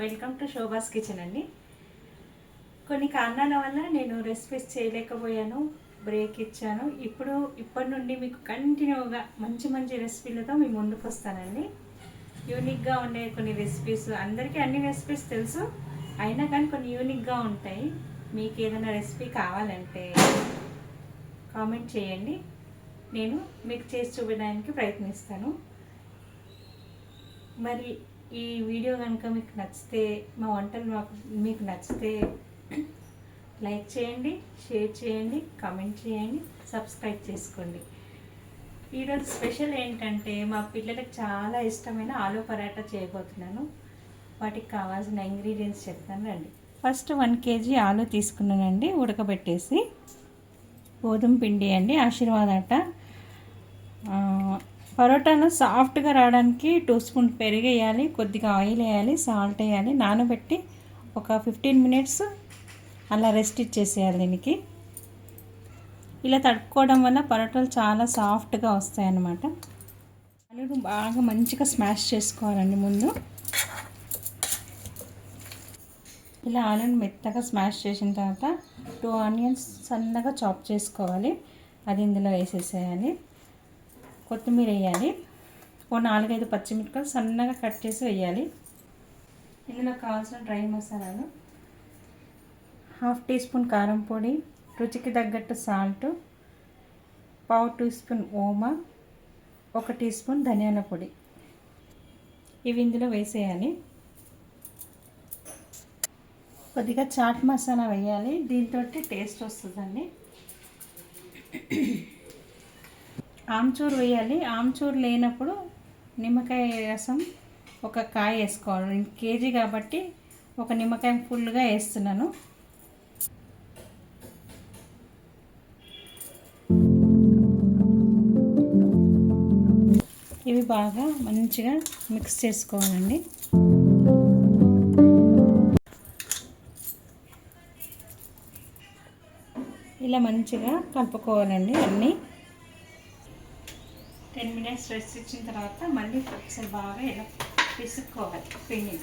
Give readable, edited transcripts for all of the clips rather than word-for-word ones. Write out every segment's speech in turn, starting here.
Welcome to శోభాస్ kitchen అండి. కొన్ని కారణాల వల్ల నేను రెసిపీస్ చేయలేకపోయాను, బ్రేక్ ఇచ్చాను. ఇప్పటి నుండి మీకు కంటిన్యూగా మంచి మంచి రెసిపీలతో మీ ముందుకు వస్తానండి. యూనిక్గా ఉండే కొన్ని రెసిపీస్, అందరికీ అన్ని రెసిపీస్ తెలుసు, అయినా కానీ కొన్ని యూనిక్గా ఉంటాయి. మీకు ఏదైనా రెసిపీ కావాలంటే కామెంట్ చేయండి, నేను మీకు చేసి చూపించడానికి ప్రయత్నిస్తాను. మరి ఈ వీడియో కనుక మీకు నచ్చితే, మా వంటలు మీకు నచ్చితే లైక్ చేయండి, షేర్ చేయండి, కామెంట్ చేయండి, సబ్స్క్రైబ్ చేసుకోండి. ఈరోజు స్పెషల్ ఏంటంటే మా పిల్లలకు చాలా ఇష్టమైన ఆలూ పరాటా చేయబోతున్నాను. వాటికి కావాల్సిన ఇంగ్రీడియంట్స్ చెప్తాను రండి. ఫస్ట్ 1 kg ఆలూ తీసుకున్నానండి, ఉడకబెట్టేసి. గోధుమ పిండి అండి, ఆశీర్వాద్ ఆట. పరోటాను సాఫ్ట్గా రావడానికి 2 స్పూన్ పెరుగు వేయాలి, కొద్దిగా ఆయిల్ వేయాలి, సాల్ట్ వేయాలి, నానబెట్టి ఒక 15 మినిట్స్ అలా రెస్ట్ ఇచ్చేసేయాలి. దీనికి ఇలా తడుపుకోవడం వల్ల పరోటాలు చాలా సాఫ్ట్గా వస్తాయన్నమాట. ఆలును బాగా మంచిగా స్మాష్ చేసుకోవాలండి. ముందు ఇలా ఆలును మెత్తగా స్మాష్ చేసిన తర్వాత 2 ఆనియన్స్ సన్నగా చాప్ చేసుకోవాలి, అది ఇందులో వేసేసేయాలి. కొత్తిమీర వేయాలి, ఓ 4-5 పచ్చిమిరపకాయలు సన్నగా కట్ చేసి వేయాలి. ఇందులో కావాల్సిన డ్రై మసాలాలు: 1/2 టీ స్పూన్ కారం పొడి, రుచికి తగ్గట్టు సాల్ట్, 1/4 టీ స్పూన్ ఓమా, 1 టీ స్పూన్ ధనియాల పొడి, ఇవి ఇందులో వేసేయాలి. కొద్దిగా చాట్ మసాలా వేయాలి, దీంతో టేస్ట్ వస్తుందండి. ఆమ్చూర్ వేయాలి, ఆమ్చూర్ లేనప్పుడు నిమ్మకాయ రసం 1 కాయ వేసుకోవాలి. నేను కేజీ కాబట్టి 1 నిమ్మకాయ ఫుల్గా వేస్తున్నాను. ఇవి బాగా మంచిగా మిక్స్ చేసుకోవాలండి. ఇలా మంచిగా కలుపుకోవాలండి. అన్నీ 10 మినిట్స్ రెస్ట్ ఇచ్చిన తర్వాత మళ్ళీ ఒకసారి బాగా ఇలా పిసుక్కోవాలి. పిండి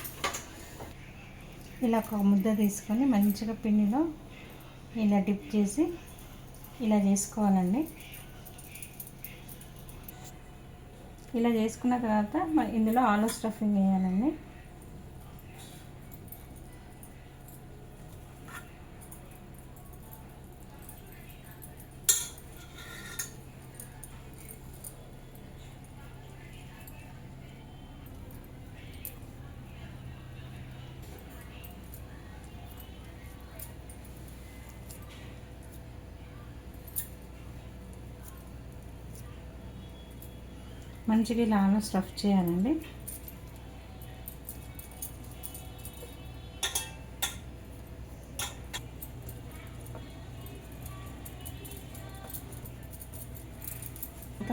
ఇలా ఒక ముద్ద తీసుకొని మంచిగా పిండిలో ఇలా డిప్ చేసి ఇలా చేసుకోవాలండి. ఇలా చేసుకున్న తర్వాత ఇందులో ఆలూ స్టఫింగ్ వేయాలండి. మంచిగా ఇలా ఆలు స్టఫ్ చేయాలండి.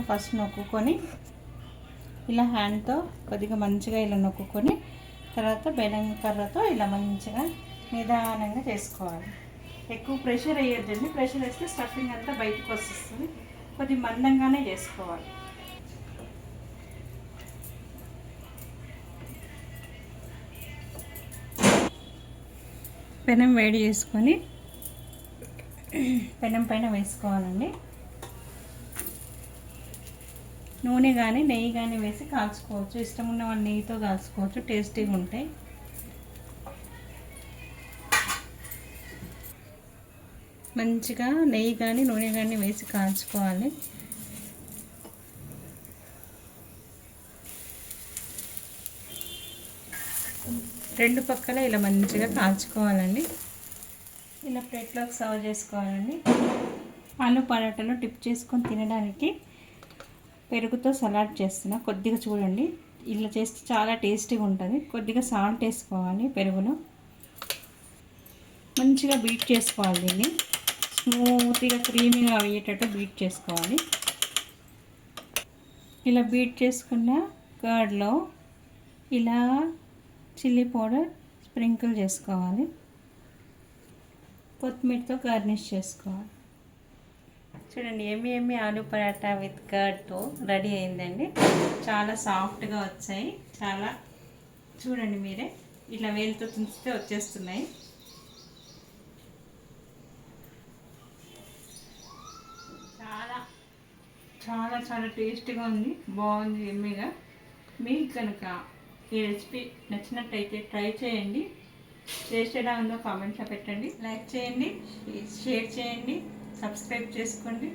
ఫస్ట్ నొక్కుకొని ఇలా హ్యాండ్తో కొద్దిగా మంచిగా ఇలా నొక్కుకొని తర్వాత బెల్లం కర్రతో ఇలా మంచిగా నిదానంగా చేసుకోవాలి. ఎక్కువ ప్రెషర్ వేయొద్దండి, ప్రెషర్ వేస్తే స్టఫింగ్ అంతా బయటకు వస్తుంది. కొద్దిగా మందంగానే చేసుకోవాలి. పెనం వేడి చేసుకొని పెనం పైన వేసుకోవాలండి. నూనె కానీ నెయ్యి కానీ వేసి కాల్చుకోవచ్చు. ఇష్టం ఉన్న వాళ్ళు నెయ్యితో కాల్చుకోవచ్చు, టేస్టీగా ఉంటాయి. మంచిగా నెయ్యి కానీ నూనె కానీ వేసి కాల్చుకోవాలి. రెండు పక్కల ఇలా మంచిగా కాల్చుకోవాలండి. ఇలా ప్లేట్లోకి సర్వ్ చేసుకోవాలండి. ఆలు పరాటాలో టిప్ చేసుకొని తినడానికి పెరుగుతో సలాడ్ చేస్తున్నా. కొద్దిగా చూడండి, ఇలా చేస్తే చాలా టేస్టీగా ఉంటుంది. కొద్దిగా సాల్ట్ వేసుకోవాలి పెరుగులో. మంచిగా బీట్ చేసుకోవాలి. దీన్ని స్మూత్గా క్రీమీగా అయ్యేటట్టు బీట్ చేసుకోవాలి. ఇలా బీట్ చేసుకున్న కర్డ్లో ఇలా చిల్లీ పౌడర్ స్ప్రింకిల్ చేసుకోవాలి. కొత్తిమీరతో గార్నిష్ చేసుకోవాలి. చూడండి, ఎమ్మి ఆలూ పరాటా విత్ కర్డ్తో రెడీ అయిందండి. చాలా సాఫ్ట్గా వచ్చాయి. చాలా చూడండి మీరే. ఇట్లా వేలుతో తుంచితే వచ్చేస్తున్నాయి. చాలా చాలా చాలా టేస్టీగా ఉంది, బాగుంది, ఎమ్మీగా. మీకు కనుక ఈ రెసిపీ నచ్చినట్టయితే ట్రై చేయండి. టేస్ట్ ఎలా ఉందో కామెంట్లో పెట్టండి. లైక్ చేయండి, షేర్ చేయండి, సబ్స్క్రైబ్ చేసుకోండి.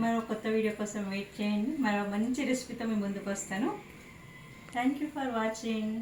మరో కొత్త వీడియో కోసం వెయిట్ చేయండి. మరో మంచి రెసిపీతో మీ ముందుకు వస్తాను. Thank you for watching.